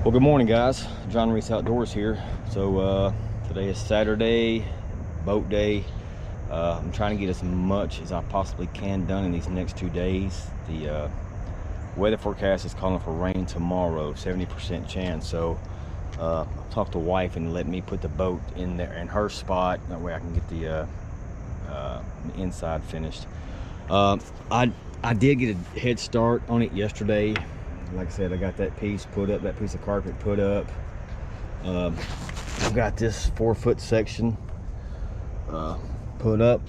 Well, good morning, guys. John Reese Outdoors here. So today is Saturday, boat day. I'm trying to get as much as I possibly can done in these next 2 days. The weather forecast is calling for rain tomorrow, 70% chance. So I talked to wife and let me put the boat in there in her spot. That way I can get the inside finished. I did get a head start on it yesterday. Like I said, I got that piece put up, that piece of carpet put up. I've got this 4-foot section put up.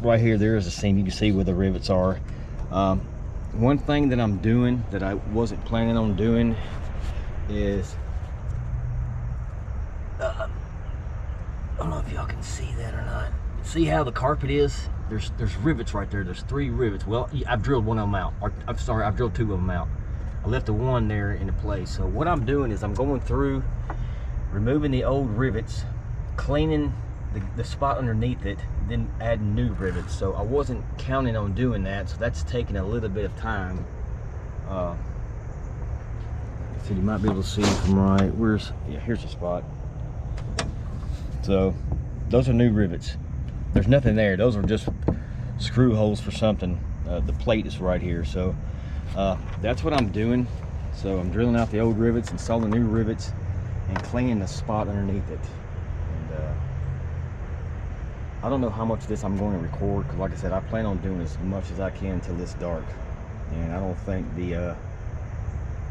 Right here, there is a seam. You can see where the rivets are. One thing that I'm doing that I wasn't planning on doing is, I don't know if y'all can see that or not. See how the carpet is? There's rivets right there. There's 3 rivets. Well, I've drilled one of them out. Or, I'm sorry, I've drilled 2 of them out. I left the one there in place. So what I'm doing is I'm going through, removing the old rivets, cleaning the spot underneath it, then adding new rivets. So I wasn't counting on doing that, so that's taking a little bit of time. So you might be able to see from right, here's the spot. So those are new rivets. There's nothing there. Those are just screw holes for something. The plate is right here. So that's what I'm doing. So I'm drilling out the old rivets, installing new rivets, and cleaning the spot underneath it. And I don't know how much of this I'm going to record, because like I said, I plan on doing as much as I can until it's dark. And I don't think I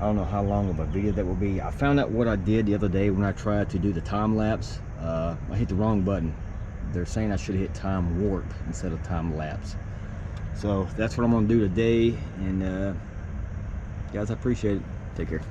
don't know how long of a video that will be. I found out what I did the other day when I tried to do the time lapse. I hit the wrong button. They're saying I should have hit time warp instead of time lapse. So that's what I'm going to do today. And guys, I appreciate it. Take care.